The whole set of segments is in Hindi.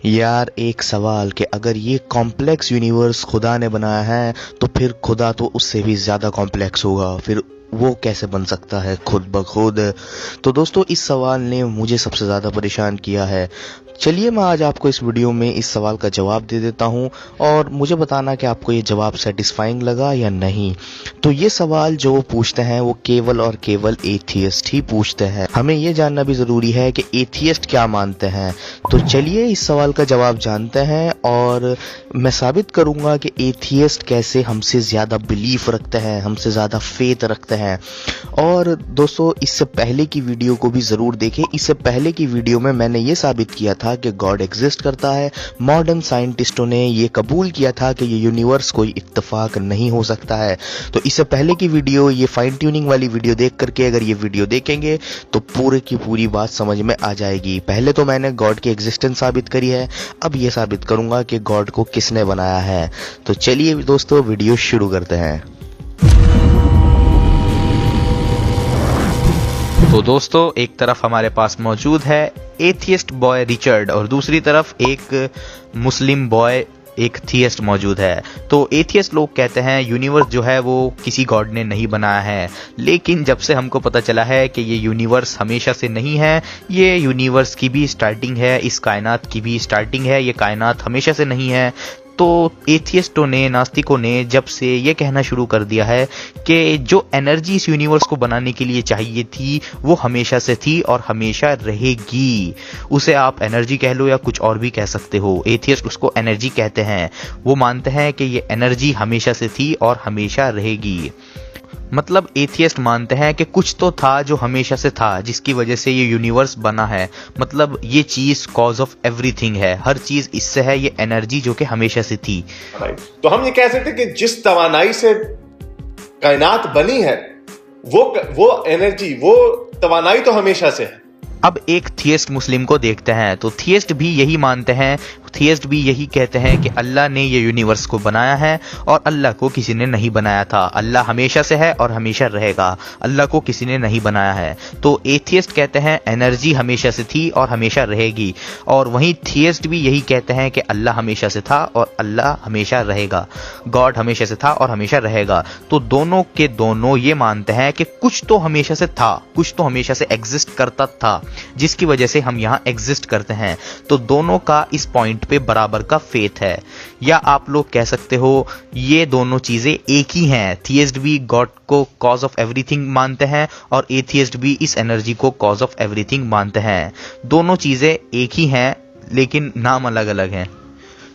यार एक सवाल कि अगर ये कॉम्प्लेक्स यूनिवर्स खुदा ने बनाया है तो फिर खुदा तो उससे भी ज़्यादा कॉम्प्लेक्स होगा, फिर वो कैसे बन सकता है खुद ब खुद। तो दोस्तों इस सवाल ने मुझे सबसे ज़्यादा परेशान किया है। चलिए मैं आज आपको इस वीडियो में इस सवाल का जवाब दे देता हूं और मुझे बताना कि आपको ये जवाब सेटिस्फाइंग लगा या नहीं। तो ये सवाल जो पूछते हैं वो केवल और केवल एथियस्ट ही पूछते हैं। हमें ये जानना भी ज़रूरी है कि एथियस्ट क्या मानते हैं। तो चलिए इस सवाल का जवाब जानते हैं और मैं साबित करूंगा कि एथियस्ट कैसे हमसे ज़्यादा बिलीफ रखते हैं, हमसे ज़्यादा फेथ रखते हैं। और दोस्तों इससे पहले की वीडियो को भी ज़रूर देखें। इससे पहले की वीडियो में मैंने ये साबित किया था कि गॉड एग्जिस्ट करता है। मॉडर्न साइंटिस्टों ने ये कबूल किया था कि ये यूनिवर्स कोई इत्तेफाक नहीं हो सकता है। तो इससे पहले की वीडियो, ये फाइन ट्यूनिंग वाली वीडियो देख करके अगर ये वीडियो देखेंगे तो पूरे की पूरी बात समझ में आ जाएगी। पहले तो मैंने गॉड की एग्जिस्टेंस साबित करी है, अब ये साबित करूंगा कि गॉड को किसने बनाया है। तो चलिए दोस्तों वीडियो शुरू करते हैं। तो दोस्तों एक तरफ हमारे पास मौजूद है एथियस्ट बॉय रिचर्ड और दूसरी तरफ एक मुस्लिम बॉय एक थियस्ट मौजूद है। तो एथियस्ट लोग कहते हैं यूनिवर्स जो है वो किसी गॉड ने नहीं बनाया है, लेकिन जब से हमको पता चला है कि ये यूनिवर्स हमेशा से नहीं है, ये यूनिवर्स की भी स्टार्टिंग है, इस कायनात की भी स्टार्टिंग है, ये कायनात हमेशा से नहीं है, तो एथियस्टों ने, नास्तिकों ने जब से ये कहना शुरू कर दिया है कि जो एनर्जी इस यूनिवर्स को बनाने के लिए चाहिए थी वो हमेशा से थी और हमेशा रहेगी। उसे आप एनर्जी कह लो या कुछ और भी कह सकते हो, एथियस्ट उसको एनर्जी कहते हैं। वो मानते हैं कि ये एनर्जी हमेशा से थी और हमेशा रहेगी। मतलब एथियस्ट मानते हैं कि कुछ तो था जो हमेशा से था, जिसकी वजह से ये यूनिवर्स बना है। मतलब ये चीज कॉज ऑफ एवरीथिंग है, हर चीज इससे है, ये एनर्जी जो कि हमेशा से थी। तो हम ये कह सकते हैं कि जिस तवानाई से कायनात बनी है वो एनर्जी, वो तवानाई तो हमेशा से है। अब एक थियस्ट मुस्लिम को देखते हैं। तो थियस्ट भी यही मानते हैं, थियस्ट भी यही कहते हैं कि अल्लाह ने ये यूनिवर्स को बनाया है और अल्लाह को किसी ने नहीं बनाया था। अल्लाह हमेशा से है और हमेशा रहेगा, अल्लाह को किसी ने नहीं बनाया है। तो एथियस्ट कहते हैं एनर्जी हमेशा से थी और हमेशा रहेगी, और वहीं थियस्ट भी यही कहते हैं कि अल्लाह हमेशा से था और अल्लाह हमेशा रहेगा, गॉड हमेशा से था और हमेशा रहेगा। तो दोनों के दोनों ये मानते हैं कि कुछ तो हमेशा से था, कुछ तो हमेशा से एग्जिस्ट करता था, जिसकी वजह से हम यहाँ एग्जिस्ट करते हैं। तो दोनों का इस पॉइंट पे बराबर का फेथ है, या आप लोग कह सकते हो ये दोनों चीजें एक ही हैं। थियस्ट भी गॉड को कॉज ऑफ एवरीथिंग मानते हैं और एथियस्ट भी इस एनर्जी को कॉज ऑफ एवरीथिंग मानते हैं। दोनों चीजें एक ही हैं लेकिन नाम अलग अलग हैं।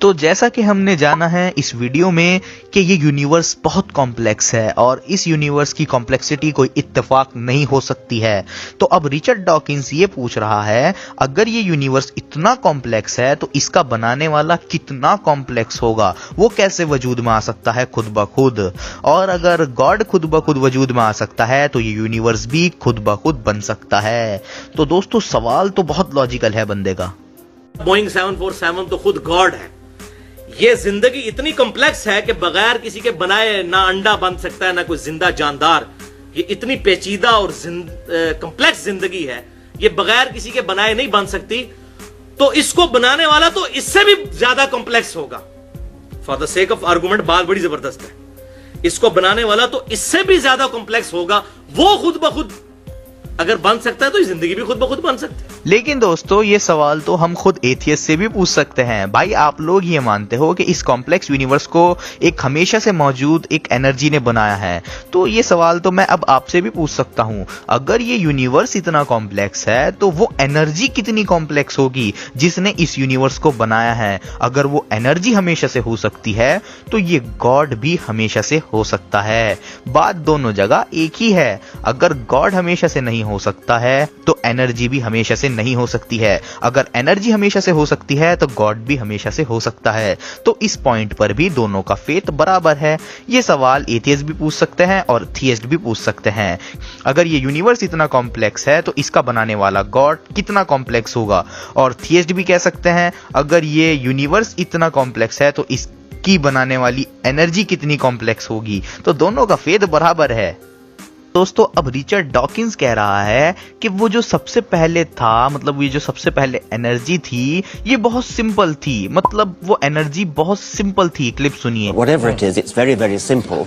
तो जैसा कि हमने जाना है इस वीडियो में कि ये यूनिवर्स बहुत कॉम्प्लेक्स है और इस यूनिवर्स की कॉम्प्लेक्सिटी कोई इत्तेफाक नहीं हो सकती है। तो अब रिचर्ड डॉकिंस ये पूछ रहा है, अगर ये यूनिवर्स इतना कॉम्प्लेक्स है तो इसका बनाने वाला कितना कॉम्प्लेक्स होगा, वो कैसे वजूद में आ सकता है खुद ब खुद। और अगर गॉड खुद ब खुद वजूद में आ सकता है तो ये यूनिवर्स भी खुद ब खुद बन सकता है। तो दोस्तों सवाल तो बहुत लॉजिकल है बंदे का। बोइंग 747 तो खुद गॉड है। ये जिंदगी इतनी कॉम्प्लेक्स है कि बगैर किसी के बनाए ना अंडा बन सकता है ना कोई जिंदा जानदार। ये इतनी पेचीदा और कॉम्प्लेक्स जिंदगी है, ये बगैर किसी के बनाए नहीं बन सकती। तो इसको बनाने वाला तो इससे भी ज्यादा कॉम्प्लेक्स होगा। For the sake of argument बात बड़ी जबरदस्त है। इसको बनाने वाला तो इससे भी ज्यादा कॉम्प्लेक्स होगा। वो खुद ब खुद अगर बन सकता है तो जिंदगी भी खुद ब खुद बन सकती है। लेकिन दोस्तों ये सवाल तो हम खुद एथियस्ट से भी पूछ सकते हैं। भाई आप लोग ये मानते हो कि इस कॉम्प्लेक्स यूनिवर्स को एक हमेशा से मौजूद एक एनर्जी ने बनाया है, तो ये सवाल तो मैं अब आपसे भी पूछ सकता हूं, अगर ये यूनिवर्स इतना कॉम्प्लेक्स है तो वो एनर्जी कितनी कॉम्प्लेक्स होगी जिसने इस यूनिवर्स को बनाया है। अगर वो एनर्जी हमेशा से हो सकती है तो ये गॉड भी हमेशा से हो सकता है। बात दोनों जगह एक ही है। अगर गॉड हमेशा से नहीं हो सकता है तो एनर्जी भी हमेशा से नहीं हो सकती है। अगर एनर्जी हमेशा से हो सकती है तो गॉड भी हमेशा से हो सकता है। तो इस पॉइंट पर भी दोनों का फेथ बराबर है। ये सवाल एथियस्ट भी पूछ सकते हैं और थियस्ट भी पूछ सकते हैं। अगर ये यूनिवर्स इतना कॉम्प्लेक्स है तो इसका बनाने वाला गॉड कितना कॉम्प्लेक्स होगा, और थियस्ट भी कह सकते हैं अगर ये यूनिवर्स इतना कॉम्प्लेक्स है तो इसकी बनाने वाली एनर्जी कितनी कॉम्प्लेक्स होगी। तो दोनों का फेथ बराबर है। दोस्तों अब रिचर्ड डॉकिंस कह रहा है कि वो जो सबसे पहले था, मतलब ये जो सबसे पहले एनर्जी थी, ये बहुत सिंपल थी, मतलब वो एनर्जी बहुत सिंपल थी। क्लिप सुनिए। Whatever it is, it's very, very simple.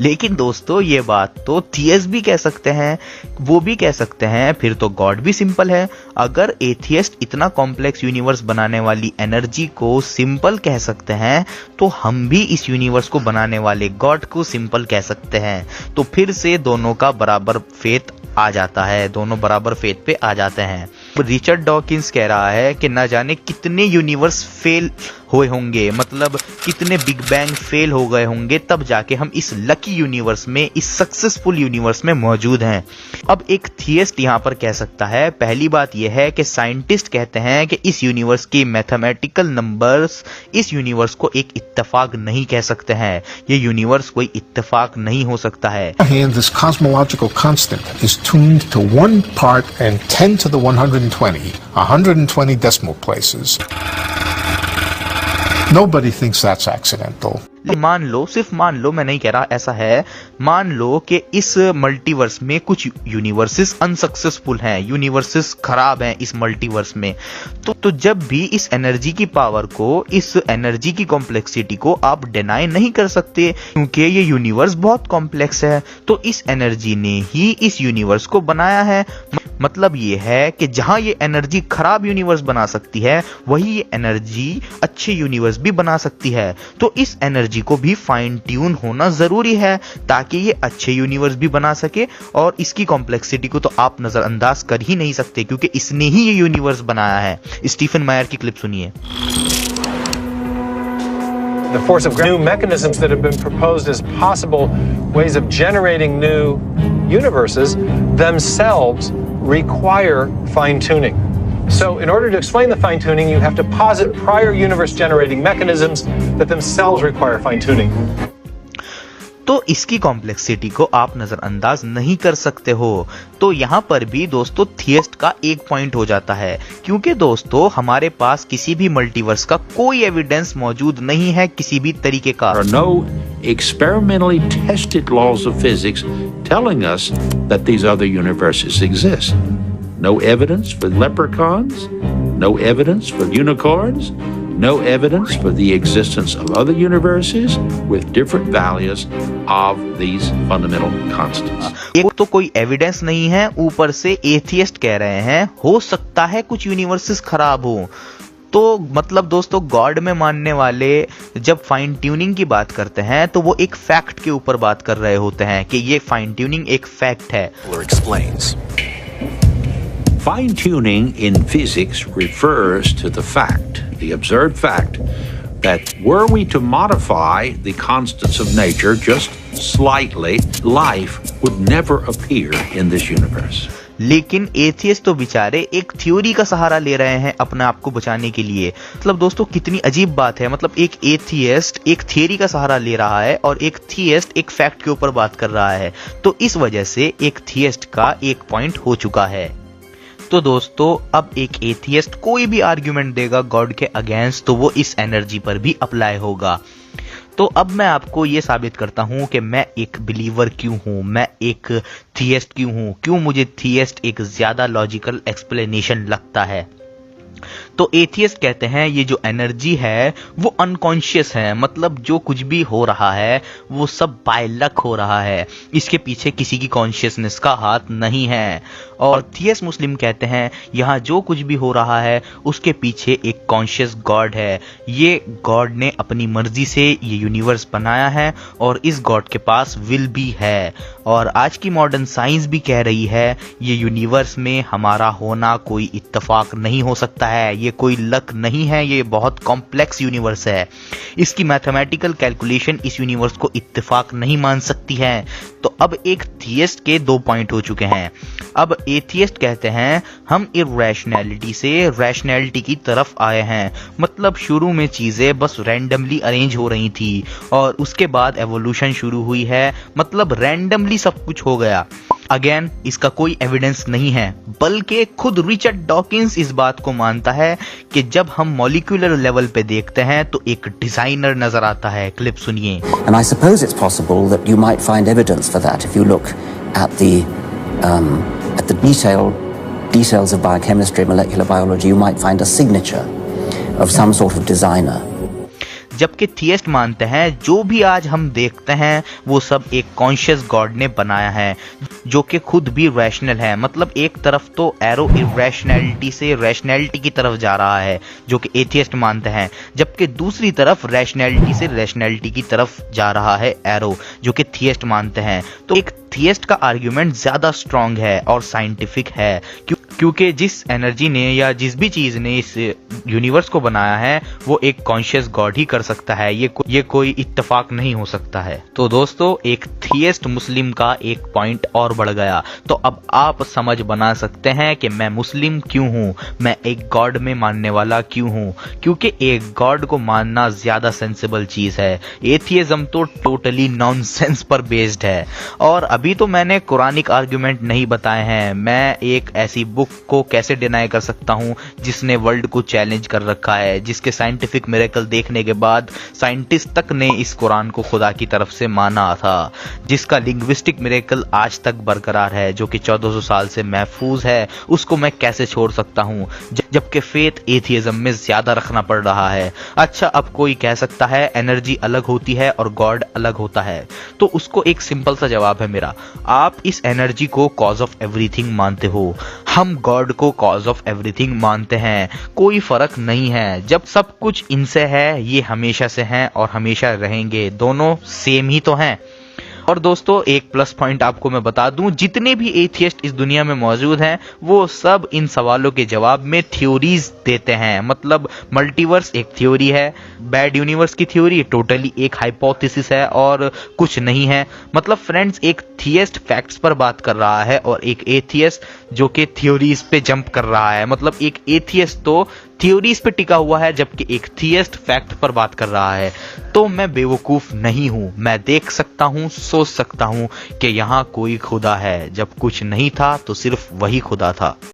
लेकिन दोस्तों ये बात तो थियस्ट भी कह सकते हैं, वो भी कह सकते हैं, फिर तो गॉड भी सिंपल है। अगर एथियस्ट इतना कॉम्प्लेक्स यूनिवर्स बनाने वाली एनर्जी को सिंपल कह सकते हैं, तो हम भी इस यूनिवर्स को बनाने वाले गॉड को सिंपल कह सकते हैं। तो फिर से दोनों का बराबर फेथ आ जाता है, दोनों बराबर फेथ पे आ जाते हैं। रिचर्ड डॉकिंस कह रहा है कि ना जाने कितने यूनिवर्स फेल हुए होंगे, मतलब कितने बिग बैंग फेल हो गए होंगे, तब जाके हम इस लकी यूनिवर्स में, इस सक्सेसफुल यूनिवर्स में मौजूद हैं। अब एक थियस्ट यहाँ पर कह सकता है, पहली बात यह है कि साइंटिस्ट कहते हैं कि इस यूनिवर्स की मैथमेटिकल नंबर्स इस यूनिवर्स को एक इत्तेफाक नहीं कह सकते हैं। ये यूनिवर्स कोई इत्तेफाक नहीं हो सकता है। This cosmological constant is tuned to 1 part and 10 to the 120 decimal places. Nobody thinks that's accidental. मान लो, सिर्फ मान लो, मैं नहीं कह रहा ऐसा है, मान लो कि इस मल्टीवर्स में कुछ यूनिवर्सेस अनसक्सेसफुल हैं, यूनिवर्सेस खराब हैं इस मल्टीवर्स में, तो जब भी इस एनर्जी की पावर को, इस एनर्जी की कॉम्प्लेक्सिटी को आप डिनाई नहीं कर सकते, क्योंकि ये यूनिवर्स बहुत कॉम्प्लेक्स है। तो इस एनर्जी ने ही इस यूनिवर्स को बनाया है। मतलब ये है कि जहां ये एनर्जी खराब यूनिवर्स बना सकती है, वही ये एनर्जी अच्छे यूनिवर्स भी बना सकती है। तो इस एनर्जी को भी फाइन ट्यून होना जरूरी है ताकि ये अच्छे यूनिवर्स भी बना सके, और इसकी कॉम्प्लेक्सिटी को तो आप नजरअंदाज कर ही नहीं सकते, क्योंकि इसने ही ये यूनिवर्स बनाया है। स्टीफन मायर की क्लिप सुनिए। The force of new mechanisms that have been proposed as possible ways of generating new universes themselves require fine-tuning. So in order to explain the fine-tuning, you have to posit prior universe-generating mechanisms that themselves require fine-tuning. तो इसकी कॉम्प्लेक्सिटी को आप नजरअंदाज नहीं कर सकते हो। तो यहाँ पर भी दोस्तों थियस्ट का एक पॉइंट हो जाता है, क्योंकि दोस्तों हमारे पास किसी भी मल्टीवर्स का कोई एविडेंस मौजूद नहीं है किसी भी तरीके का। There are no experimentally tested laws of physics telling us that these other universes exist. No evidence for leprechauns, no evidence for unicorns, no evidence for the existence of other universes with different values of these fundamental constants. एक तो कोई एविडेंस नहीं है, ऊपर से एथियस्ट कह रहे हैं हो सकता है कुछ यूनिवर्सेस खराब हो। तो मतलब दोस्तों गॉड में मानने वाले जब फाइन ट्यूनिंग की बात करते हैं तो वो एक फैक्ट के ऊपर बात कर रहे होते हैं कि ये फाइन ट्यूनिंग एक फैक्ट है। Fine-tuning in physics refers to the fact, the observed fact, that were we to modify the constants of nature just slightly, life would never appear in this universe. लेकिन एथियस्ट तो बेचारे एक थ्योरी का सहारा ले रहे हैं अपने आप को बचाने के लिए। मतलब दोस्तों कितनी अजीब बात है, मतलब एक एथियस्ट एक थ्योरी का सहारा ले रहा है और एक थियस्ट एक फैक्ट के ऊपर बात कर रहा है। तो इस वजह से एक थियस्ट का एक पॉइंट हो चुका है। तो दोस्तों अब एक एथियस्ट कोई भी आर्ग्यूमेंट देगा गॉड के अगेंस्ट, तो वो इस एनर्जी पर भी अप्लाई होगा। तो अब मैं आपको ये साबित करता हूं कि मैं एक बिलीवर क्यों हूं, मैं एक थियस्ट क्यों हूं, क्यों मुझे थियस्ट एक ज्यादा लॉजिकल एक्सप्लेनेशन लगता है। तो एथियस्ट कहते हैं ये जो एनर्जी है वो अनकॉन्शियस है, मतलब जो कुछ भी हो रहा है वो सब बाय लक हो रहा है, इसके पीछे किसी की कॉन्शियसनेस का हाथ नहीं है। और थियस्ट मुस्लिम कहते हैं यहाँ जो कुछ भी हो रहा है उसके पीछे एक कॉन्शियस गॉड है, ये गॉड ने अपनी मर्जी से ये यूनिवर्स बनाया है और इस गॉड के पास विल भी है। और आज की मॉडर्न साइंस भी कह रही है ये यूनिवर्स में हमारा होना कोई इत्तेफाक नहीं हो सकता है, ये कोई लक नहीं है, ये बहुत कॉम्प्लेक्स यूनिवर्स है, इसकी मैथमेटिकल कैलकुलेशन इस यूनिवर्स को इत्तेफाक नहीं मान सकती है। तो अब एक थियस्ट के 2 पॉइंट हो चुके हैं। अब एथियस्ट कहते हैं हम इरैशनैलिटी से रैशनैलिटी की तरफ आए हैं, मतलब शुरू में चीजें बस रैंडमली अरेंज हो रही थी और उसके बाद एवोल्यूशन शुरू हुई है, मतलब रैंडमली सब कुछ हो गया। अगेन इसका कोई एविडेंस नहीं है, बल्कि खुद रिचर्ड डॉकिंस इस बात को मानता है कि जब हम मॉलिक्यूलर लेवल पे देखते हैं तो एक डिजाइनर नजर आता है। क्लिप सुनिए। And I suppose it's possible that you might find evidence for that if you look at the details of biochemistry, molecular biology. You might find a signature of some sort of designer. जबकि थियस्ट मानते हैं जो भी आज हम देखते हैं वो सब एक कॉन्शियस गॉड ने बनाया है, जो कि खुद भी रैशनल है। मतलब एक तरफ तो एरो इरेशनैलिटी से रैशनैलिटी की तरफ जा रहा है जो कि एथियस्ट मानते हैं, जबकि दूसरी तरफ रैशनैलिटी से रैशनैलिटी की तरफ जा रहा है एरो, जो कि थियस्ट मानते हैं। तो एक थियस्ट का आर्ग्यूमेंट ज्यादा स्ट्रांग है और साइंटिफिक है, क्योंकि जिस एनर्जी ने या जिस भी चीज ने इस यूनिवर्स को बनाया है वो एक कॉन्शियस गॉड ही कर सकता है। ये कोई इत्तेफाक नहीं हो सकता है। तो दोस्तों, एक थियस्ट मुस्लिम का एक पॉइंट और बढ़ गया। तो अब आप समझ बना सकते हैं कि मैं मुस्लिम क्यों हूं, मैं एक गॉड में मानने वाला क्यों हूं, क्योंकि एक गॉड को मानना ज्यादा सेंसिबल चीज है। एथियज्म तो टोटली नॉनसेंस पर बेस्ड है। और अभी तो मैंने कुरानिक आर्ग्यूमेंट नहीं बताए हैं। मैं एक ऐसी बुक को कैसे डिनाई कर सकता हूं जिसने वर्ल्ड को चैलेंज कर रखा है, जिसके साइंटिफिक मिरेकल देखने के बाद साइंटिस्ट तक ने इस कुरान को खुदा की तरफ से माना था, जिसका लिंग्विस्टिक मिरेकल आज तक बरकरार है, जो कि 1400 साल से महफूज है। उसको मैं कैसे छोड़ सकता हूं जबकि फेथ एथियज्म में ज्यादा रखना पड़ रहा है। अच्छा, अब कोई कह सकता है एनर्जी अलग होती है और गॉड अलग होता है, तो उसको एक सिंपल सा जवाब है मेरा, आप इस एनर्जी को कॉज ऑफ एवरीथिंग मानते हो, हम गॉड को कॉज ऑफ एवरीथिंग मानते हैं। कोई फर्क नहीं है, जब सब कुछ इनसे है, ये हमेशा से हैं और हमेशा रहेंगे, दोनों सेम ही तो हैं। और दोस्तों, एक प्लस पॉइंट आपको मैं बता दूं, जितने भी एथियस्ट इस दुनिया में मौजूद हैं वो सब इन सवालों के जवाब में थ्योरीज देते हैं। मतलब मल्टीवर्स एक थ्योरी है, बैड यूनिवर्स की थ्योरी टोटली एक हाइपोथेसिस है और कुछ नहीं है। मतलब फ्रेंड्स, एक थियस्ट फैक्ट्स पर बात कर रहा है और एक एथियस्ट जो कि थ्योरीज पे जंप कर रहा है। मतलब एक एथियस्ट तो थ्योरीज पे टिका हुआ है जबकि एक थियस्ट फैक्ट पर बात कर रहा है। तो मैं बेवकूफ नहीं हूं, मैं देख सकता हूं, सोच सकता हूं कि यहां कोई खुदा है। जब कुछ नहीं था तो सिर्फ वही खुदा था।